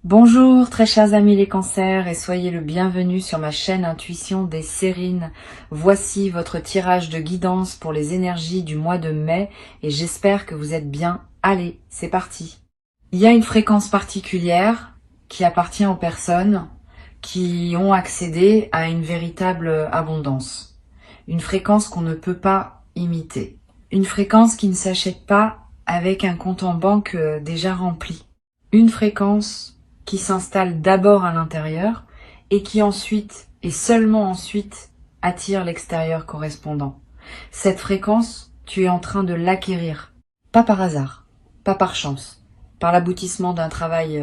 Bonjour très chers amis les cancers et soyez le bienvenu sur ma chaîne Intuition des Sérines. Voici votre tirage de guidance pour les énergies du mois de mai et j'espère que vous êtes bien. Allez, c'est parti. Il y a une fréquence particulière qui appartient aux personnes qui ont accédé à une véritable abondance. Une fréquence qu'on ne peut pas imiter. Une fréquence qui ne s'achète pas avec un compte en banque déjà rempli. Une fréquence qui s'installe d'abord à l'intérieur et qui ensuite, et seulement ensuite, attire l'extérieur correspondant. Cette fréquence, tu es en train de l'acquérir. Pas par hasard, pas par chance, par l'aboutissement d'un travail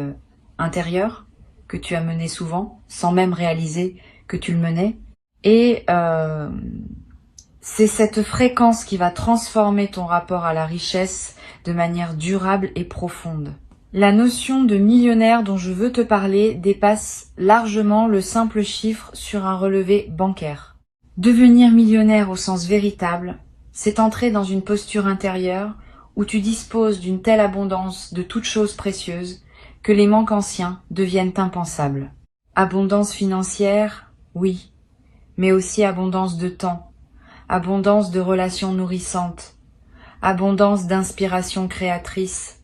intérieur que tu as mené souvent, sans même réaliser que tu le menais. Et c'est cette fréquence qui va transformer ton rapport à la richesse de manière durable et profonde. La notion de millionnaire dont je veux te parler dépasse largement le simple chiffre sur un relevé bancaire. Devenir millionnaire au sens véritable, c'est entrer dans une posture intérieure où tu disposes d'une telle abondance de toutes choses précieuses que les manques anciens deviennent impensables. Abondance financière, oui, mais aussi abondance de temps, abondance de relations nourrissantes, abondance d'inspiration créatrice,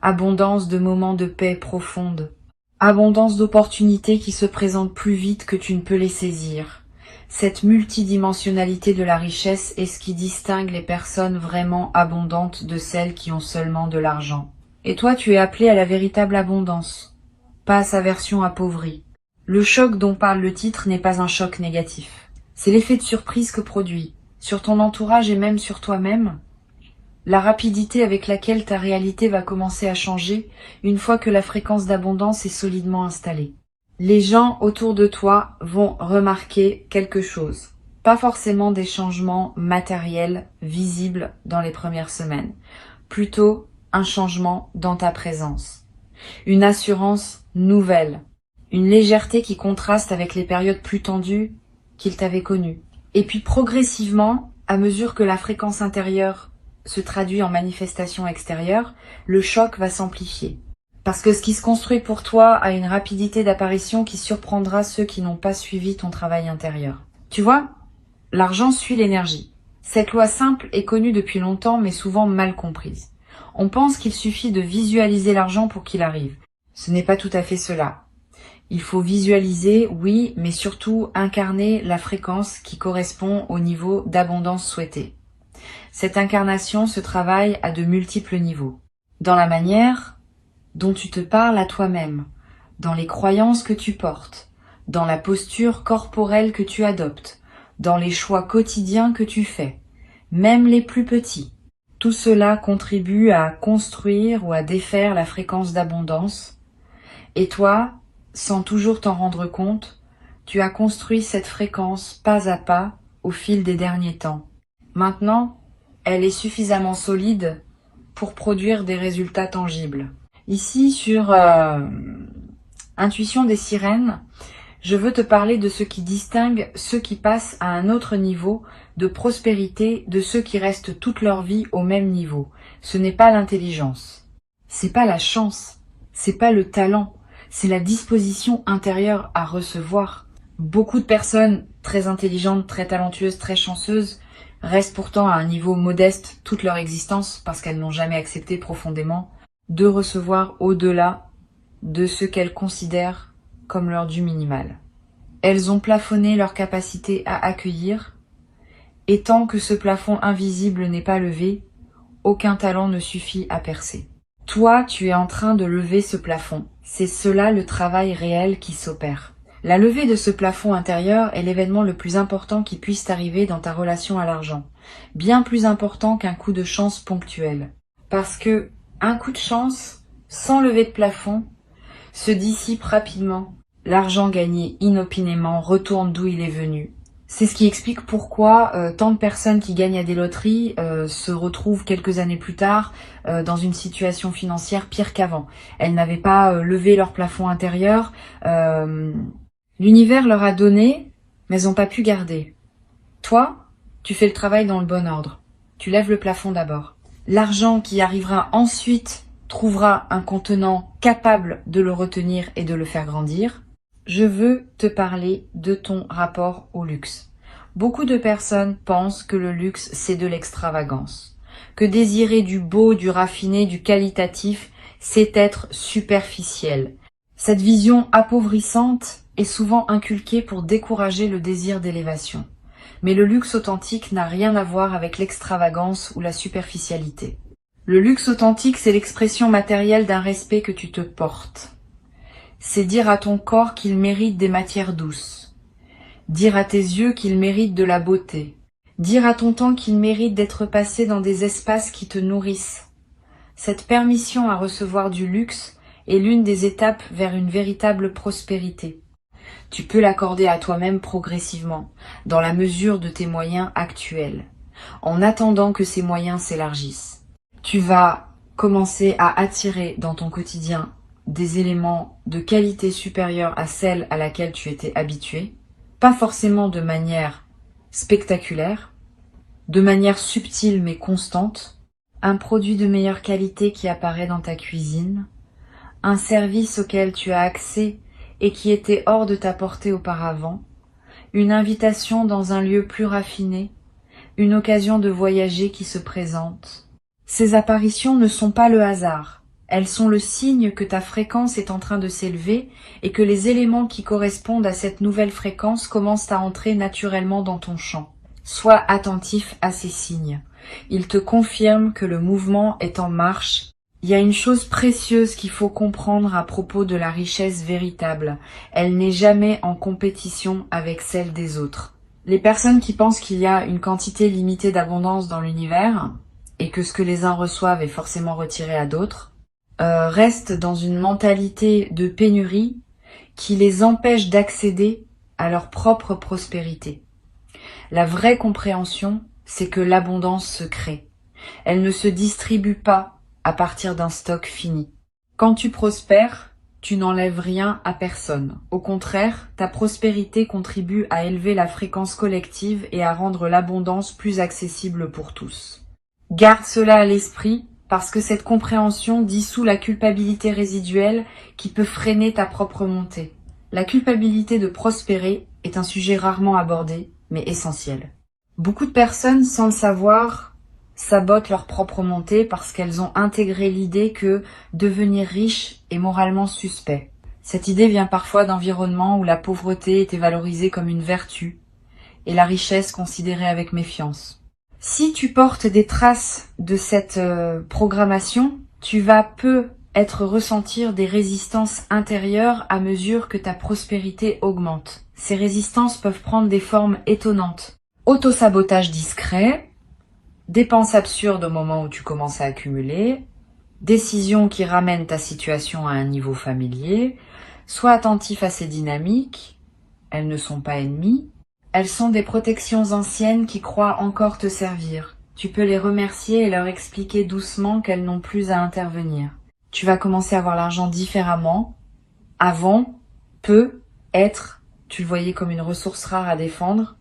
abondance de moments de paix profonde, abondance d'opportunités qui se présentent plus vite que tu ne peux les saisir. Cette multidimensionnalité de la richesse est ce qui distingue les personnes vraiment abondantes de celles qui ont seulement de l'argent. Et toi, tu es appelé à la véritable abondance, pas à sa version appauvrie. Le choc dont parle le titre n'est pas un choc négatif. C'est l'effet de surprise que produit, sur ton entourage et même sur toi-même, la rapidité avec laquelle ta réalité va commencer à changer une fois que la fréquence d'abondance est solidement installée. Les gens autour de toi vont remarquer quelque chose. Pas forcément des changements matériels visibles dans les premières semaines. Plutôt un changement dans ta présence. Une assurance nouvelle. Une légèreté qui contraste avec les périodes plus tendues qu'ils t'avaient connues. Et puis progressivement, à mesure que la fréquence intérieure se traduit en manifestation extérieure, le choc va s'amplifier. Parce que ce qui se construit pour toi a une rapidité d'apparition qui surprendra ceux qui n'ont pas suivi ton travail intérieur. Tu vois, l'argent suit l'énergie. Cette loi simple est connue depuis longtemps mais souvent mal comprise. On pense qu'il suffit de visualiser l'argent pour qu'il arrive. Ce n'est pas tout à fait cela. Il faut visualiser, oui, mais surtout incarner la fréquence qui correspond au niveau d'abondance souhaité. Cette incarnation se travaille à de multiples niveaux. Dans la manière dont tu te parles à toi-même, dans les croyances que tu portes, dans la posture corporelle que tu adoptes, dans les choix quotidiens que tu fais, même les plus petits. Tout cela contribue à construire ou à défaire la fréquence d'abondance. Et toi, sans toujours t'en rendre compte, tu as construit cette fréquence pas à pas au fil des derniers temps. Maintenant, elle est suffisamment solide pour produire des résultats tangibles. Ici, sur Intuition des Sirènes, je veux te parler de ce qui distingue ceux qui passent à un autre niveau de prospérité de ceux qui restent toute leur vie au même niveau. Ce n'est pas l'intelligence, c'est pas la chance, c'est pas le talent, c'est la disposition intérieure à recevoir. Beaucoup de personnes très intelligentes, très talentueuses, très chanceuses restent pourtant à un niveau modeste toute leur existence parce qu'elles n'ont jamais accepté profondément de recevoir au-delà de ce qu'elles considèrent comme leur dû minimal. Elles ont plafonné leur capacité à accueillir, et tant que ce plafond invisible n'est pas levé, aucun talent ne suffit à percer. Toi, tu es en train de lever ce plafond. C'est cela le travail réel qui s'opère. La levée de ce plafond intérieur est l'événement le plus important qui puisse t'arriver dans ta relation à l'argent. Bien plus important qu'un coup de chance ponctuel. Parce que un coup de chance, sans lever de plafond, se dissipe rapidement. L'argent gagné inopinément retourne d'où il est venu. C'est ce qui explique pourquoi tant de personnes qui gagnent à des loteries se retrouvent quelques années plus tard dans une situation financière pire qu'avant. Elles n'avaient pas levé leur plafond intérieur. L'univers leur a donné, mais elles n'ont pas pu garder. Toi, tu fais le travail dans le bon ordre. Tu lèves le plafond d'abord. L'argent qui arrivera ensuite trouvera un contenant capable de le retenir et de le faire grandir. Je veux te parler de ton rapport au luxe. Beaucoup de personnes pensent que le luxe, c'est de l'extravagance, que désirer du beau, du raffiné, du qualitatif, c'est être superficiel. Cette vision appauvrissante est souvent inculquée pour décourager le désir d'élévation. Mais le luxe authentique n'a rien à voir avec l'extravagance ou la superficialité. Le luxe authentique, c'est l'expression matérielle d'un respect que tu te portes. C'est dire à ton corps qu'il mérite des matières douces. Dire à tes yeux qu'il mérite de la beauté. Dire à ton temps qu'il mérite d'être passé dans des espaces qui te nourrissent. Cette permission à recevoir du luxe est l'une des étapes vers une véritable prospérité. Tu peux l'accorder à toi-même progressivement, dans la mesure de tes moyens actuels, en attendant que ces moyens s'élargissent. Tu vas commencer à attirer dans ton quotidien des éléments de qualité supérieure à celle à laquelle tu étais habitué, pas forcément de manière spectaculaire, de manière subtile mais constante, un produit de meilleure qualité qui apparaît dans ta cuisine, un service auquel tu as accès et qui était hors de ta portée auparavant, une invitation dans un lieu plus raffiné, une occasion de voyager qui se présente. Ces apparitions ne sont pas le hasard, elles sont le signe que ta fréquence est en train de s'élever et que les éléments qui correspondent à cette nouvelle fréquence commencent à entrer naturellement dans ton champ. Sois attentif à ces signes. Ils te confirment que le mouvement est en marche. Il y a une chose précieuse qu'il faut comprendre à propos de la richesse véritable. Elle n'est jamais en compétition avec celle des autres. Les personnes qui pensent qu'il y a une quantité limitée d'abondance dans l'univers et que ce que les uns reçoivent est forcément retiré à d'autres, restent dans une mentalité de pénurie qui les empêche d'accéder à leur propre prospérité. La vraie compréhension, c'est que l'abondance se crée. Elle ne se distribue pas à partir d'un stock fini. Quand tu prospères, tu n'enlèves rien à personne. Au contraire, ta prospérité contribue à élever la fréquence collective et à rendre l'abondance plus accessible pour tous. Garde cela à l'esprit, parce que cette compréhension dissout la culpabilité résiduelle qui peut freiner ta propre montée. La culpabilité de prospérer est un sujet rarement abordé, mais essentiel. Beaucoup de personnes, sans le savoir, sabotent leur propre montée parce qu'elles ont intégré l'idée que devenir riche est moralement suspect. Cette idée vient parfois d'environnements où la pauvreté était valorisée comme une vertu et la richesse considérée avec méfiance. Si tu portes des traces de cette programmation, tu vas peu ressentir des résistances intérieures à mesure que ta prospérité augmente. Ces résistances peuvent prendre des formes étonnantes. Autosabotage discret, dépenses absurdes au moment où tu commences à accumuler, décisions qui ramènent ta situation à un niveau familier, sois attentif à ces dynamiques, elles ne sont pas ennemies, elles sont des protections anciennes qui croient encore te servir. Tu peux les remercier et leur expliquer doucement qu'elles n'ont plus à intervenir. Tu vas commencer à voir l'argent différemment. Avant, tu le voyais comme une ressource rare à défendre.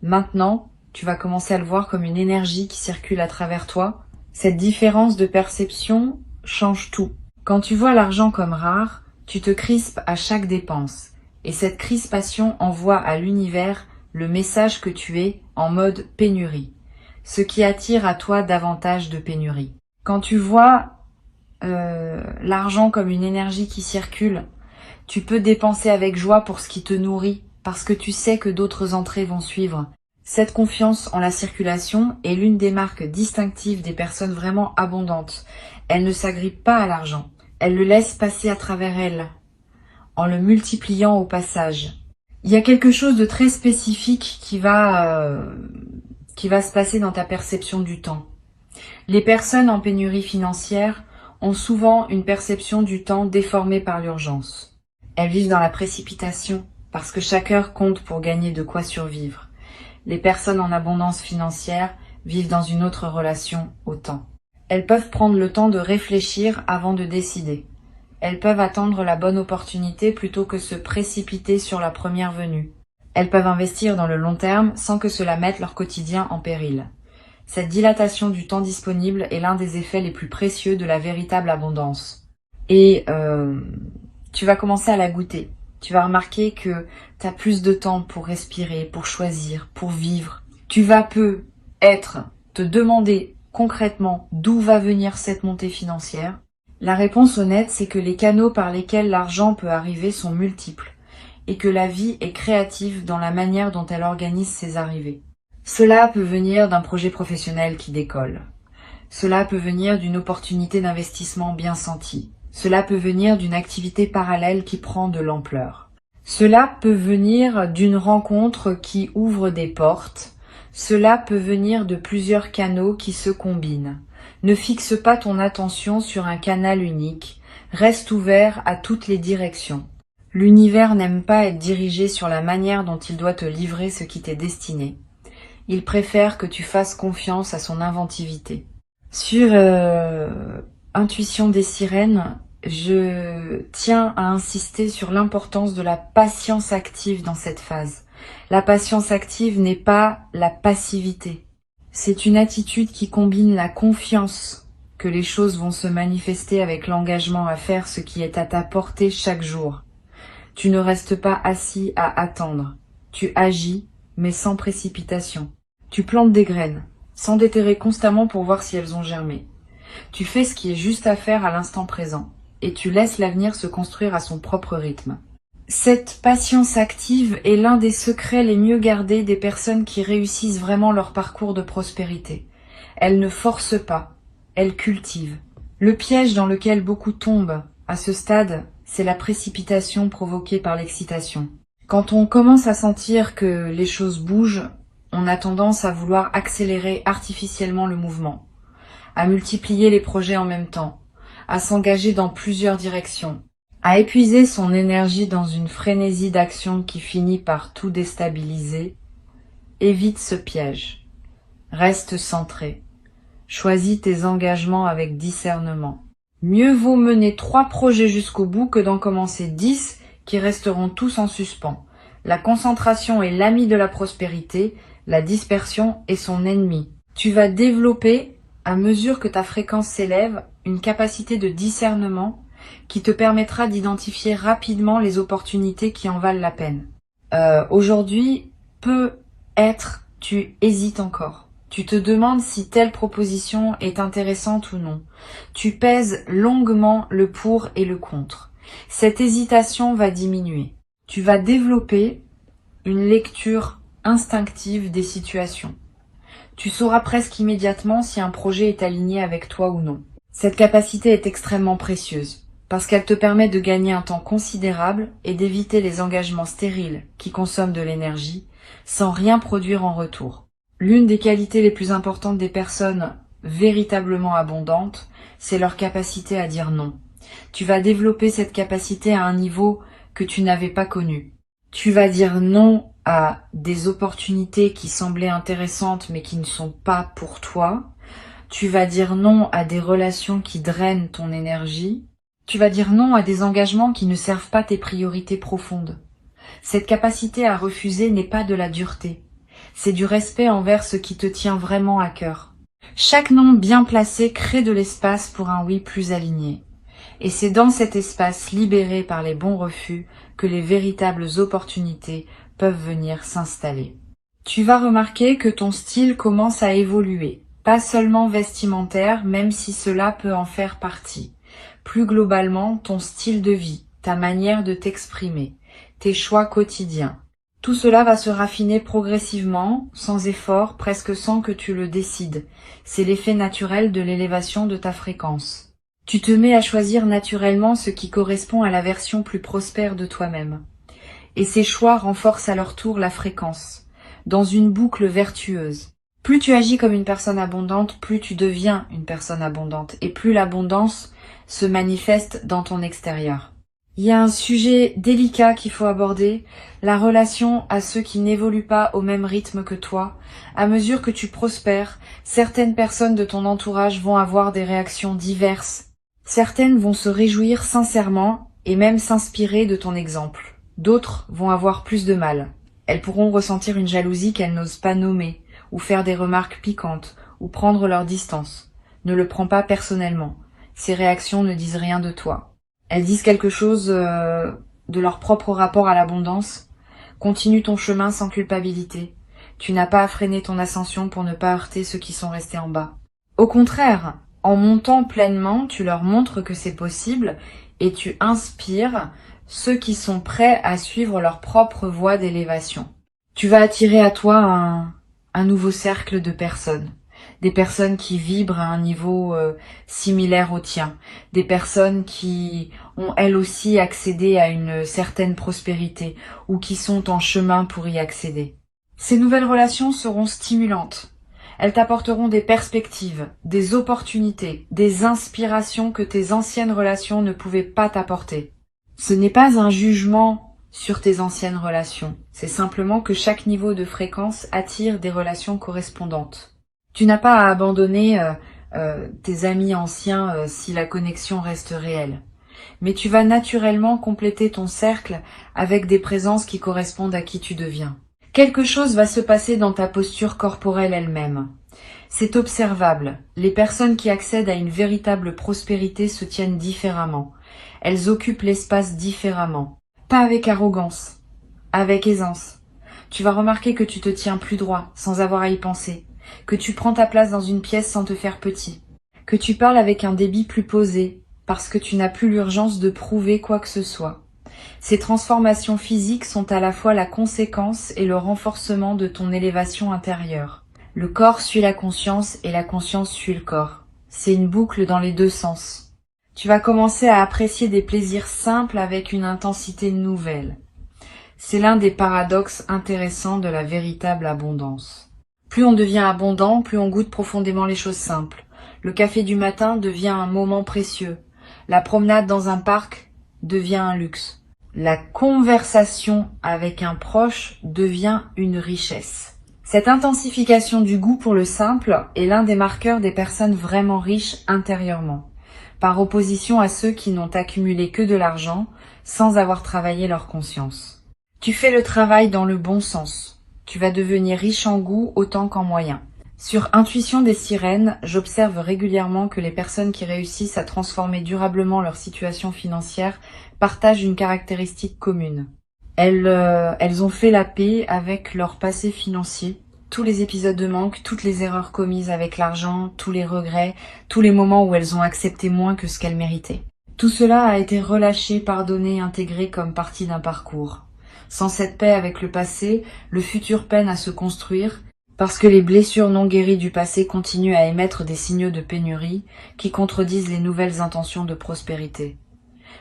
Maintenant, tu vas commencer à le voir comme une énergie qui circule à travers toi. Cette différence de perception change tout. Quand tu vois l'argent comme rare, tu te crispes à chaque dépense. Et cette crispation envoie à l'univers le message que tu es en mode pénurie, ce qui attire à toi davantage de pénurie. Quand tu vois l'argent comme une énergie qui circule, tu peux dépenser avec joie pour ce qui te nourrit, parce que tu sais que d'autres entrées vont suivre. Cette confiance en la circulation est l'une des marques distinctives des personnes vraiment abondantes. Elles ne s'agrippent pas à l'argent, elles le laissent passer à travers elles, en le multipliant au passage. Il y a quelque chose de très spécifique qui va se passer dans ta perception du temps. Les personnes en pénurie financière ont souvent une perception du temps déformée par l'urgence. Elles vivent dans la précipitation parce que chaque heure compte pour gagner de quoi survivre. Les personnes en abondance financière vivent dans une autre relation au temps. Elles peuvent prendre le temps de réfléchir avant de décider. Elles peuvent attendre la bonne opportunité plutôt que se précipiter sur la première venue. Elles peuvent investir dans le long terme sans que cela mette leur quotidien en péril. Cette dilatation du temps disponible est l'un des effets les plus précieux de la véritable abondance. Et tu vas commencer à la goûter. Tu vas remarquer que tu as plus de temps pour respirer, pour choisir, pour vivre. Tu vas te demander concrètement d'où va venir cette montée financière. La réponse honnête, c'est que les canaux par lesquels l'argent peut arriver sont multiples et que la vie est créative dans la manière dont elle organise ses arrivées. Cela peut venir d'un projet professionnel qui décolle. Cela peut venir d'une opportunité d'investissement bien sentie. Cela peut venir d'une activité parallèle qui prend de l'ampleur. Cela peut venir d'une rencontre qui ouvre des portes. Cela peut venir de plusieurs canaux qui se combinent. Ne fixe pas ton attention sur un canal unique. Reste ouvert à toutes les directions. L'univers n'aime pas être dirigé sur la manière dont il doit te livrer ce qui t'est destiné. Il préfère que tu fasses confiance à son inventivité. Sur Intuition des sirènes, je tiens à insister sur l'importance de la patience active dans cette phase. La patience active n'est pas la passivité. C'est une attitude qui combine la confiance que les choses vont se manifester avec l'engagement à faire ce qui est à ta portée chaque jour. Tu ne restes pas assis à attendre. Tu agis, mais sans précipitation. Tu plantes des graines, sans déterrer constamment pour voir si elles ont germé. Tu fais ce qui est juste à faire à l'instant présent, et tu laisses l'avenir se construire à son propre rythme. Cette patience active est l'un des secrets les mieux gardés des personnes qui réussissent vraiment leur parcours de prospérité. Elles ne forcent pas, elles cultivent. Le piège dans lequel beaucoup tombent à ce stade, c'est la précipitation provoquée par l'excitation. Quand on commence à sentir que les choses bougent, on a tendance à vouloir accélérer artificiellement le mouvement, à multiplier les projets en même temps, à s'engager dans plusieurs directions, à épuiser son énergie dans une frénésie d'action qui finit par tout déstabiliser. Évite ce piège. Reste centré. Choisis tes engagements avec discernement. Mieux vaut mener 3 projets jusqu'au bout que d'en commencer 10 qui resteront tous en suspens. La concentration est l'ami de la prospérité, la dispersion est son ennemi. Tu vas développer, à mesure que ta fréquence s'élève, une capacité de discernement qui te permettra d'identifier rapidement les opportunités qui en valent la peine. Aujourd'hui, peut-être tu hésites encore. Tu te demandes si telle proposition est intéressante ou non. Tu pèses longuement le pour et le contre. Cette hésitation va diminuer. Tu vas développer une lecture instinctive des situations. Tu sauras presque immédiatement si un projet est aligné avec toi ou non. Cette capacité est extrêmement précieuse parce qu'elle te permet de gagner un temps considérable et d'éviter les engagements stériles qui consomment de l'énergie sans rien produire en retour. L'une des qualités les plus importantes des personnes véritablement abondantes, c'est leur capacité à dire non. Tu vas développer cette capacité à un niveau que tu n'avais pas connu. Tu vas dire non à des opportunités qui semblaient intéressantes mais qui ne sont pas pour toi. Tu vas dire non à des relations qui drainent ton énergie. Tu vas dire non à des engagements qui ne servent pas tes priorités profondes. Cette capacité à refuser n'est pas de la dureté. C'est du respect envers ce qui te tient vraiment à cœur. Chaque non bien placé crée de l'espace pour un oui plus aligné. Et c'est dans cet espace libéré par les bons refus que les véritables opportunités peuvent venir s'installer. Tu vas remarquer que ton style commence à évoluer, pas seulement vestimentaire, même si cela peut en faire partie. Plus globalement, ton style de vie, ta manière de t'exprimer, tes choix quotidiens. Tout cela va se raffiner progressivement, sans effort, presque sans que tu le décides. C'est l'effet naturel de l'élévation de ta fréquence. Tu te mets à choisir naturellement ce qui correspond à la version plus prospère de toi-même. Et ces choix renforcent à leur tour la fréquence, dans une boucle vertueuse. Plus tu agis comme une personne abondante, plus tu deviens une personne abondante, et plus l'abondance se manifeste dans ton extérieur. Il y a un sujet délicat qu'il faut aborder, la relation à ceux qui n'évoluent pas au même rythme que toi. À mesure que tu prospères, certaines personnes de ton entourage vont avoir des réactions diverses. Certaines vont se réjouir sincèrement et même s'inspirer de ton exemple. D'autres vont avoir plus de mal. Elles pourront ressentir une jalousie qu'elles n'osent pas nommer, ou faire des remarques piquantes, ou prendre leur distance. Ne le prends pas personnellement. Ces réactions ne disent rien de toi. Elles disent quelque chose de leur propre rapport à l'abondance. Continue ton chemin sans culpabilité. Tu n'as pas à freiner ton ascension pour ne pas heurter ceux qui sont restés en bas. Au contraire, en montant pleinement, tu leur montres que c'est possible et tu inspires ceux qui sont prêts à suivre leur propre voie d'élévation. Tu vas attirer à toi un nouveau cercle de personnes. Des personnes qui vibrent à un niveau similaire au tien. Des personnes qui ont elles aussi accédé à une certaine prospérité ou qui sont en chemin pour y accéder. Ces nouvelles relations seront stimulantes. Elles t'apporteront des perspectives, des opportunités, des inspirations que tes anciennes relations ne pouvaient pas t'apporter. Ce n'est pas un jugement sur tes anciennes relations, c'est simplement que chaque niveau de fréquence attire des relations correspondantes. Tu n'as pas à abandonner tes amis anciens si la connexion reste réelle. Mais tu vas naturellement compléter ton cercle avec des présences qui correspondent à qui tu deviens. Quelque chose va se passer dans ta posture corporelle elle-même. C'est observable. Les personnes qui accèdent à une véritable prospérité se tiennent différemment. Elles occupent l'espace différemment. Pas avec arrogance, avec aisance. Tu vas remarquer que tu te tiens plus droit, sans avoir à y penser. Que tu prends ta place dans une pièce sans te faire petit. Que tu parles avec un débit plus posé, parce que tu n'as plus l'urgence de prouver quoi que ce soit. Ces transformations physiques sont à la fois la conséquence et le renforcement de ton élévation intérieure. Le corps suit la conscience et la conscience suit le corps. C'est une boucle dans les deux sens. Tu vas commencer à apprécier des plaisirs simples avec une intensité nouvelle. C'est l'un des paradoxes intéressants de la véritable abondance. Plus on devient abondant, plus on goûte profondément les choses simples. Le café du matin devient un moment précieux. La promenade dans un parc devient un luxe. La conversation avec un proche devient une richesse. Cette intensification du goût pour le simple est l'un des marqueurs des personnes vraiment riches intérieurement, par opposition à ceux qui n'ont accumulé que de l'argent sans avoir travaillé leur conscience. Tu fais le travail dans le bon sens. Tu vas devenir riche en goût autant qu'en moyens. Sur Intuition des sirènes, j'observe régulièrement que les personnes qui réussissent à transformer durablement leur situation financière partagent une caractéristique commune. Elles ont fait la paix avec leur passé financier, tous les épisodes de manque, toutes les erreurs commises avec l'argent, tous les regrets, tous les moments où elles ont accepté moins que ce qu'elles méritaient. Tout cela a été relâché, pardonné, intégré comme partie d'un parcours. Sans cette paix avec le passé, le futur peine à se construire, parce que les blessures non guéries du passé continuent à émettre des signaux de pénurie qui contredisent les nouvelles intentions de prospérité.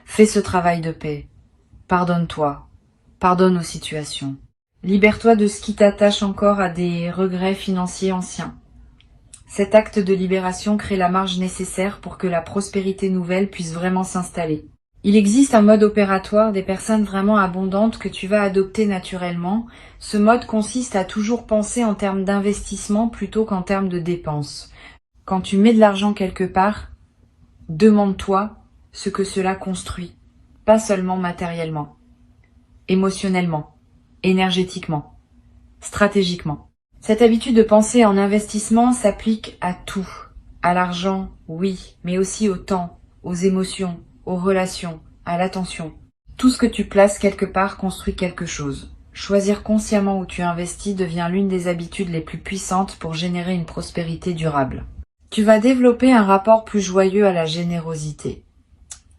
Fais ce travail de paix. Pardonne-toi. Pardonne aux situations. Libère-toi de ce qui t'attache encore à des regrets financiers anciens. Cet acte de libération crée la marge nécessaire pour que la prospérité nouvelle puisse vraiment s'installer. Il existe un mode opératoire des personnes vraiment abondantes que tu vas adopter naturellement. Ce mode consiste à toujours penser en termes d'investissement plutôt qu'en termes de dépenses. Quand tu mets de l'argent quelque part, demande-toi ce que cela construit, pas seulement matériellement, émotionnellement, énergétiquement, stratégiquement. Cette habitude de penser en investissement s'applique à tout. À l'argent, oui, mais aussi au temps, aux émotions, aux relations, à l'attention. Tout ce que tu places quelque part construit quelque chose. Choisir consciemment où tu investis devient l'une des habitudes les plus puissantes pour générer une prospérité durable. Tu vas développer un rapport plus joyeux à la générosité.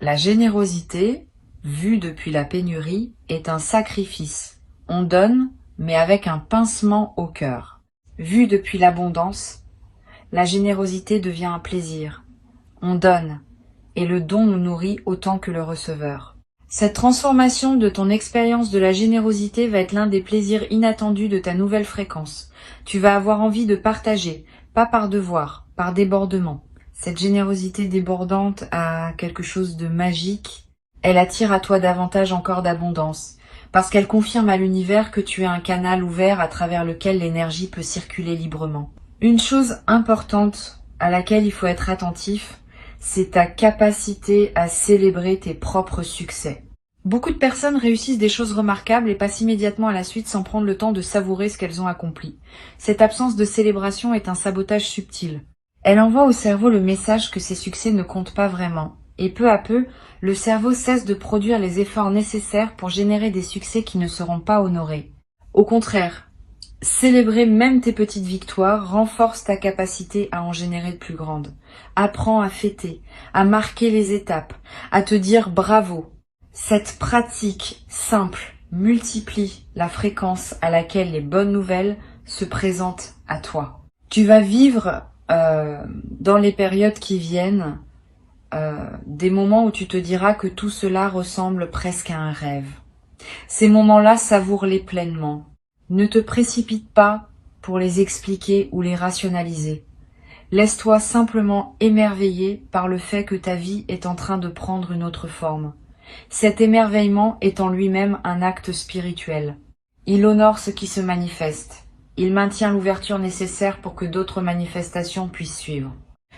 La générosité, vue depuis la pénurie, est un sacrifice. On donne, mais avec un pincement au cœur. Vue depuis l'abondance, la générosité devient un plaisir. On donne, et le don nous nourrit autant que le receveur. Cette transformation de ton expérience de la générosité va être l'un des plaisirs inattendus de ta nouvelle fréquence. Tu vas avoir envie de partager, pas par devoir, par débordement. Cette générosité débordante a quelque chose de magique. Elle attire à toi davantage encore d'abondance, parce qu'elle confirme à l'univers que tu es un canal ouvert à travers lequel l'énergie peut circuler librement. Une chose importante à laquelle il faut être attentif, c'est ta capacité à célébrer tes propres succès. Beaucoup de personnes réussissent des choses remarquables et passent immédiatement à la suite sans prendre le temps de savourer ce qu'elles ont accompli. Cette absence de célébration est un sabotage subtil. Elle envoie au cerveau le message que ses succès ne comptent pas vraiment. Et peu à peu, le cerveau cesse de produire les efforts nécessaires pour générer des succès qui ne seront pas honorés. Au contraire, célébrer même tes petites victoires renforce ta capacité à en générer de plus grandes. Apprends à fêter, à marquer les étapes, à te dire bravo. Cette pratique simple multiplie la fréquence à laquelle les bonnes nouvelles se présentent à toi. Tu vas vivre dans les périodes qui viennent des moments où tu te diras que tout cela ressemble presque à un rêve. Ces moments-là, savoure-les pleinement. Ne te précipite pas pour les expliquer ou les rationaliser. Laisse-toi simplement émerveiller par le fait que ta vie est en train de prendre une autre forme. Cet émerveillement est en lui-même un acte spirituel. Il honore ce qui se manifeste. Il maintient l'ouverture nécessaire pour que d'autres manifestations puissent suivre.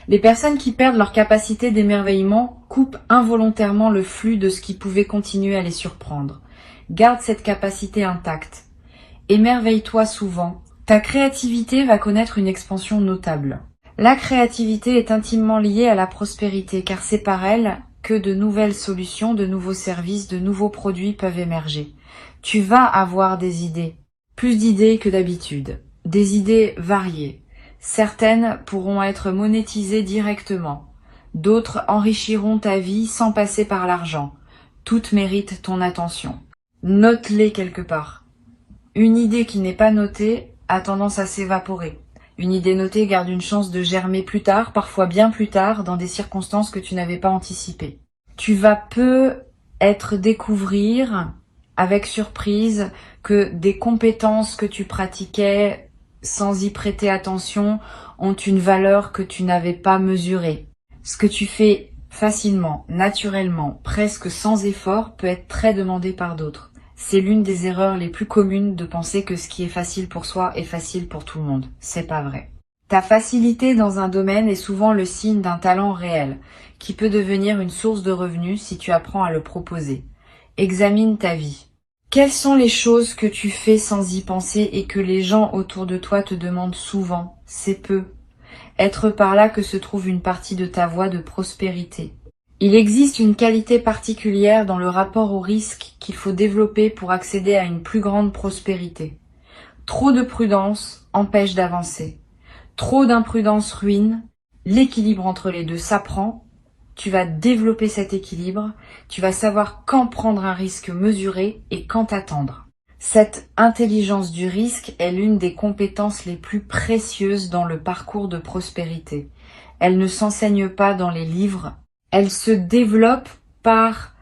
Les personnes qui perdent leur capacité d'émerveillement coupent involontairement le flux de ce qui pouvait continuer à les surprendre. Garde cette capacité intacte. Émerveille-toi souvent. Ta créativité va connaître une expansion notable. La créativité est intimement liée à la prospérité car c'est par elle que de nouvelles solutions, de nouveaux services, de nouveaux produits peuvent émerger. Tu vas avoir des idées, plus d'idées que d'habitude, des idées variées. Certaines pourront être monétisées directement, d'autres enrichiront ta vie sans passer par l'argent. Toutes méritent ton attention. Note-les quelque part. Une idée qui n'est pas notée a tendance à s'évaporer. Une idée notée garde une chance de germer plus tard, parfois bien plus tard, dans des circonstances que tu n'avais pas anticipées. Tu vas peut-être découvrir, avec surprise, que des compétences que tu pratiquais sans y prêter attention ont une valeur que tu n'avais pas mesurée. Ce que tu fais facilement, naturellement, presque sans effort, peut être très demandé par d'autres. C'est l'une des erreurs les plus communes de penser que ce qui est facile pour soi est facile pour tout le monde. C'est pas vrai. Ta facilité dans un domaine est souvent le signe d'un talent réel, qui peut devenir une source de revenus si tu apprends à le proposer. Examine ta vie. Quelles sont les choses que tu fais sans y penser et que les gens autour de toi te demandent souvent? C'est peu. Être par là que se trouve une partie de ta voie de prospérité. Il existe une qualité particulière dans le rapport au risque qu'il faut développer pour accéder à une plus grande prospérité. Trop de prudence empêche d'avancer. Trop d'imprudence ruine. L'équilibre entre les deux s'apprend. Tu vas développer cet équilibre. Tu vas savoir quand prendre un risque mesuré et quand attendre. Cette intelligence du risque est l'une des compétences les plus précieuses dans le parcours de prospérité. Elle ne s'enseigne pas dans les livres. Elle se développe par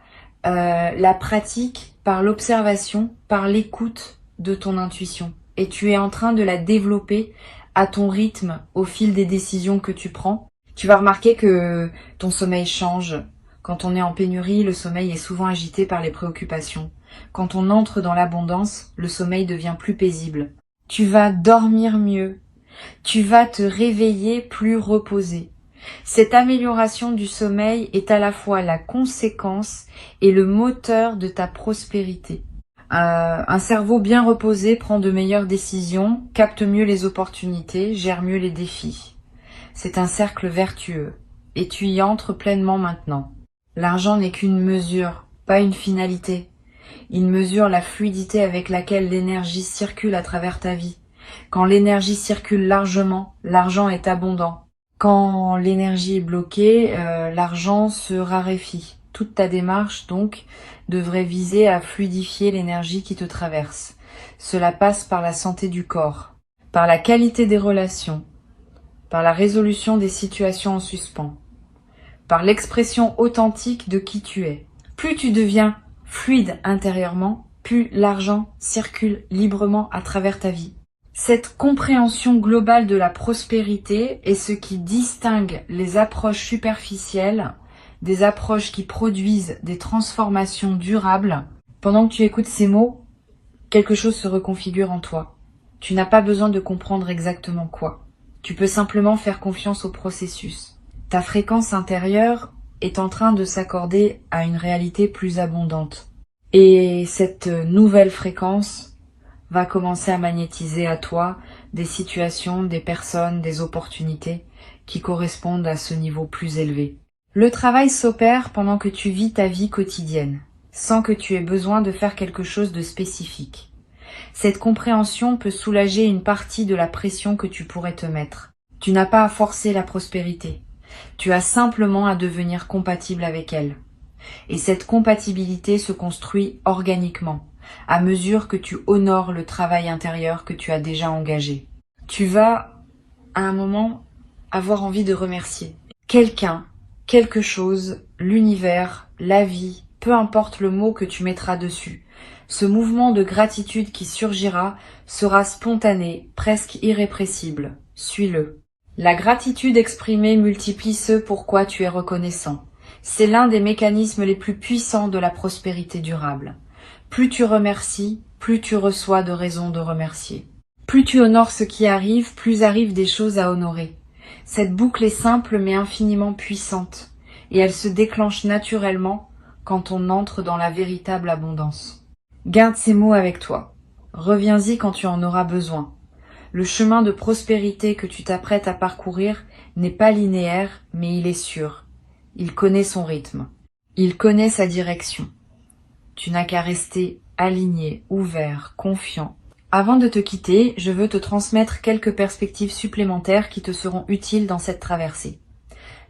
la pratique, par l'observation, par l'écoute de ton intuition. Et tu es en train de la développer à ton rythme au fil des décisions que tu prends. Tu vas remarquer que ton sommeil change. Quand on est en pénurie, le sommeil est souvent agité par les préoccupations. Quand on entre dans l'abondance, le sommeil devient plus paisible. Tu vas dormir mieux. Tu vas te réveiller plus reposé. Cette amélioration du sommeil est à la fois la conséquence et le moteur de ta prospérité. Un cerveau bien reposé prend de meilleures décisions, capte mieux les opportunités, gère mieux les défis. C'est un cercle vertueux et tu y entres pleinement maintenant. L'argent n'est qu'une mesure, pas une finalité. Il mesure la fluidité avec laquelle l'énergie circule à travers ta vie. Quand l'énergie circule largement, l'argent est abondant. Quand l'énergie est bloquée, l'argent se raréfie. Toute ta démarche, donc, devrait viser à fluidifier l'énergie qui te traverse. Cela passe par la santé du corps, par la qualité des relations, par la résolution des situations en suspens, par l'expression authentique de qui tu es. Plus tu deviens fluide intérieurement, plus l'argent circule librement à travers ta vie. Cette compréhension globale de la prospérité est ce qui distingue les approches superficielles des approches qui produisent des transformations durables. Pendant que tu écoutes ces mots, quelque chose se reconfigure en toi. Tu n'as pas besoin de comprendre exactement quoi. Tu peux simplement faire confiance au processus. Ta fréquence intérieure est en train de s'accorder à une réalité plus abondante. Et cette nouvelle fréquence va commencer à magnétiser à toi des situations, des personnes, des opportunités qui correspondent à ce niveau plus élevé. Le travail s'opère pendant que tu vis ta vie quotidienne, sans que tu aies besoin de faire quelque chose de spécifique. Cette compréhension peut soulager une partie de la pression que tu pourrais te mettre. Tu n'as pas à forcer la prospérité. Tu as simplement à devenir compatible avec elle. Et cette compatibilité se construit organiquement, à mesure que tu honores le travail intérieur que tu as déjà engagé. Tu vas, à un moment, avoir envie de remercier quelqu'un, quelque chose, l'univers, la vie, peu importe le mot que tu mettras dessus. Ce mouvement de gratitude qui surgira sera spontané, presque irrépressible. Suis-le. La gratitude exprimée multiplie ce pourquoi tu es reconnaissant. C'est l'un des mécanismes les plus puissants de la prospérité durable. Plus tu remercies, plus tu reçois de raisons de remercier. Plus tu honores ce qui arrive, plus arrivent des choses à honorer. Cette boucle est simple mais infiniment puissante, et elle se déclenche naturellement quand on entre dans la véritable abondance. Garde ces mots avec toi. Reviens-y quand tu en auras besoin. Le chemin de prospérité que tu t'apprêtes à parcourir n'est pas linéaire, mais il est sûr. Il connaît son rythme. Il connaît sa direction. Tu n'as qu'à rester aligné, ouvert, confiant. Avant de te quitter, je veux te transmettre quelques perspectives supplémentaires qui te seront utiles dans cette traversée.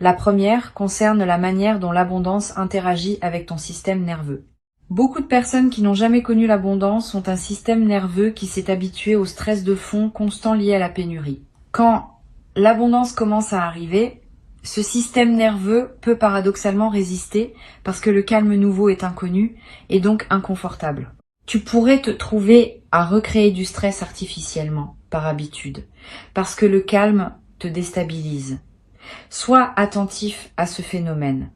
La première concerne la manière dont l'abondance interagit avec ton système nerveux. Beaucoup de personnes qui n'ont jamais connu l'abondance ont un système nerveux qui s'est habitué au stress de fond constant lié à la pénurie. Quand l'abondance commence à arriver, ce système nerveux peut paradoxalement résister parce que le calme nouveau est inconnu et donc inconfortable. Tu pourrais te trouver à recréer du stress artificiellement, par habitude, parce que le calme te déstabilise. Sois attentif à ce phénomène.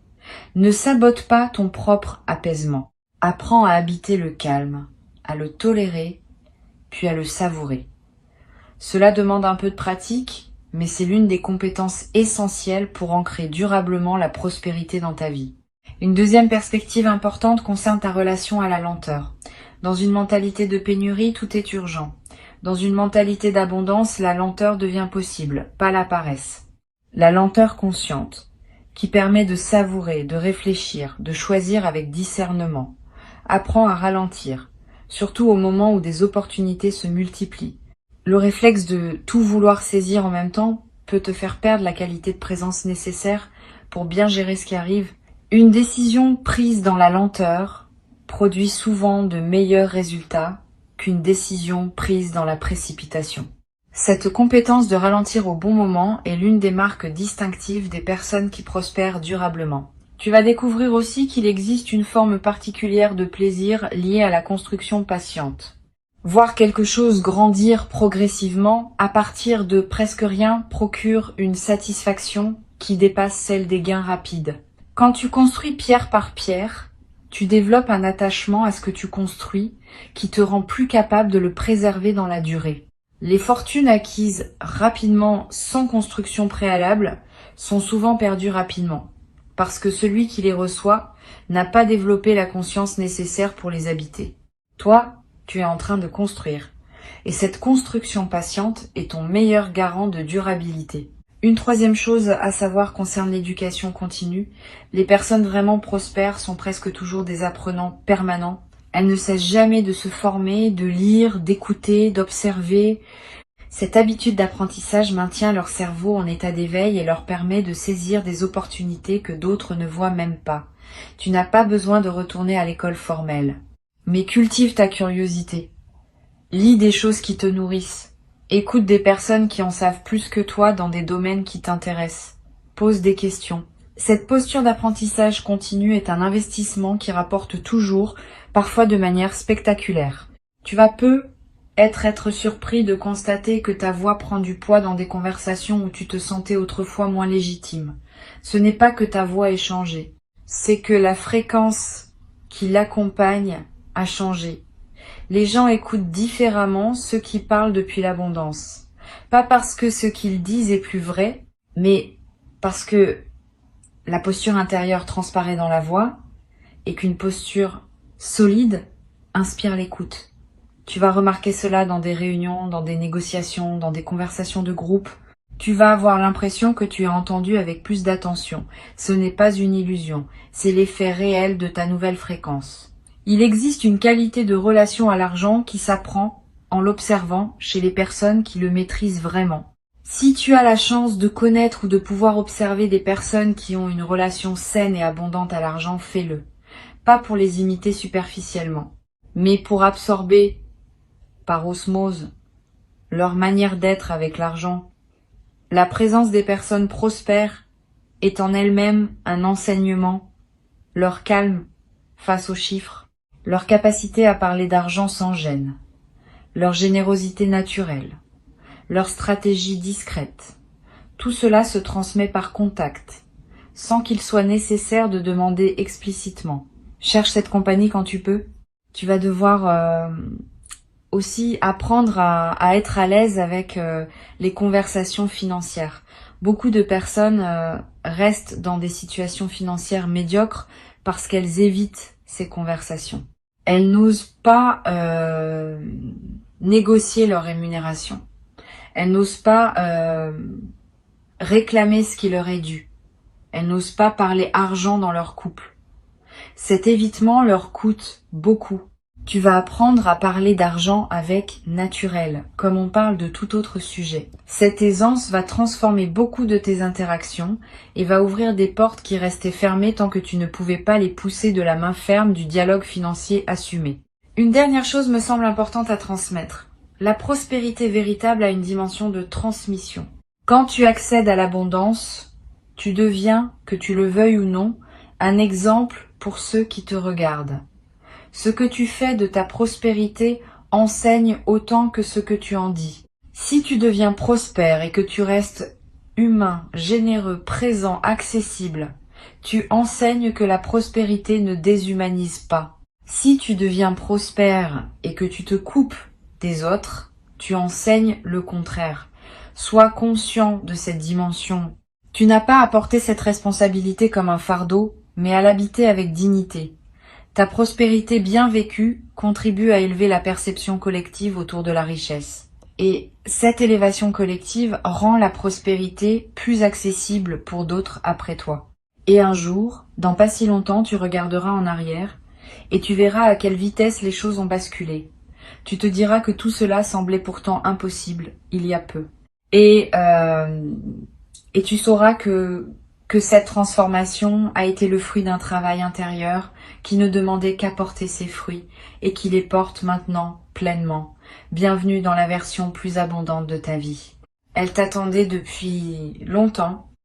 Ne sabote pas ton propre apaisement. Apprends à habiter le calme, à le tolérer, puis à le savourer. Cela demande un peu de pratique, mais c'est l'une des compétences essentielles pour ancrer durablement la prospérité dans ta vie. Une deuxième perspective importante concerne ta relation à la lenteur. Dans une mentalité de pénurie, tout est urgent. Dans une mentalité d'abondance, la lenteur devient possible, pas la paresse. La lenteur consciente, qui permet de savourer, de réfléchir, de choisir avec discernement. Apprends à ralentir, surtout au moment où des opportunités se multiplient. Le réflexe de tout vouloir saisir en même temps peut te faire perdre la qualité de présence nécessaire pour bien gérer ce qui arrive. Une décision prise dans la lenteur produit souvent de meilleurs résultats qu'une décision prise dans la précipitation. Cette compétence de ralentir au bon moment est l'une des marques distinctives des personnes qui prospèrent durablement. Tu vas découvrir aussi qu'il existe une forme particulière de plaisir liée à la construction patiente. Voir quelque chose grandir progressivement à partir de presque rien procure une satisfaction qui dépasse celle des gains rapides. Quand tu construis pierre par pierre, tu développes un attachement à ce que tu construis qui te rend plus capable de le préserver dans la durée. Les fortunes acquises rapidement sans construction préalable sont souvent perdues rapidement, parce que celui qui les reçoit n'a pas développé la conscience nécessaire pour les habiter. Toi, tu es en train de construire, et cette construction patiente est ton meilleur garant de durabilité. Une troisième chose à savoir concerne l'éducation continue. Les personnes vraiment prospères sont presque toujours des apprenants permanents. Elles ne cessent jamais de se former, de lire, d'écouter, d'observer. Cette habitude d'apprentissage maintient leur cerveau en état d'éveil et leur permet de saisir des opportunités que d'autres ne voient même pas. Tu n'as pas besoin de retourner à l'école formelle. Mais cultive ta curiosité. Lis des choses qui te nourrissent. Écoute des personnes qui en savent plus que toi dans des domaines qui t'intéressent. Pose des questions. Cette posture d'apprentissage continu est un investissement qui rapporte toujours, parfois de manière spectaculaire. Tu vas peu être surpris de constater que ta voix prend du poids dans des conversations où tu te sentais autrefois moins légitime. Ce n'est pas que ta voix ait changé, c'est que la fréquence qui l'accompagne a changé. Les gens écoutent différemment ceux qui parlent depuis l'abondance. Pas parce que ce qu'ils disent est plus vrai, mais parce que la posture intérieure transparaît dans la voix et qu'une posture solide, inspire l'écoute. Tu vas remarquer cela dans des réunions, dans des négociations, dans des conversations de groupe. Tu vas avoir l'impression que tu as entendu avec plus d'attention. Ce n'est pas une illusion, c'est l'effet réel de ta nouvelle fréquence. Il existe une qualité de relation à l'argent qui s'apprend en l'observant chez les personnes qui le maîtrisent vraiment. Si tu as la chance de connaître ou de pouvoir observer des personnes qui ont une relation saine et abondante à l'argent, fais-le. Pas pour les imiter superficiellement, mais pour absorber par osmose leur manière d'être avec l'argent. La présence des personnes prospères est en elle-même un enseignement, leur calme face aux chiffres, leur capacité à parler d'argent sans gêne, leur générosité naturelle, leur stratégie discrète. Tout cela se transmet par contact, sans qu'il soit nécessaire de demander explicitement. Cherche cette compagnie quand tu peux. Tu vas devoir aussi apprendre à être à l'aise avec les conversations financières. Beaucoup de personnes restent dans des situations financières médiocres parce qu'elles évitent ces conversations. Elles n'osent pas négocier leur rémunération. Elles n'osent pas réclamer ce qui leur est dû. Elles n'osent pas parler argent dans leur couple. Cet évitement leur coûte beaucoup. Tu vas apprendre à parler d'argent avec naturel, comme on parle de tout autre sujet. Cette aisance va transformer beaucoup de tes interactions et va ouvrir des portes qui restaient fermées tant que tu ne pouvais pas les pousser de la main ferme du dialogue financier assumé. Une dernière chose me semble importante à transmettre. La prospérité véritable a une dimension de transmission. Quand tu accèdes à l'abondance, tu deviens, que tu le veuilles ou non, un exemple pour ceux qui te regardent. Ce que tu fais de ta prospérité enseigne autant que ce que tu en dis. Si tu deviens prospère et que tu restes humain, généreux, présent, accessible, tu enseignes que la prospérité ne déshumanise pas. Si tu deviens prospère et que tu te coupes des autres, tu enseignes le contraire. Sois conscient de cette dimension. Tu n'as pas à porter cette responsabilité comme un fardeau, mais à l'habiter avec dignité. Ta prospérité bien vécue contribue à élever la perception collective autour de la richesse. Et cette élévation collective rend la prospérité plus accessible pour d'autres après toi. Et un jour, dans pas si longtemps, tu regarderas en arrière et tu verras à quelle vitesse les choses ont basculé. Tu te diras que tout cela semblait pourtant impossible il y a peu. Et tu sauras que cette transformation a été le fruit d'un travail intérieur qui ne demandait qu'à porter ses fruits et qui les porte maintenant pleinement. Bienvenue dans la version plus abondante de ta vie. Elle t'attendait depuis longtemps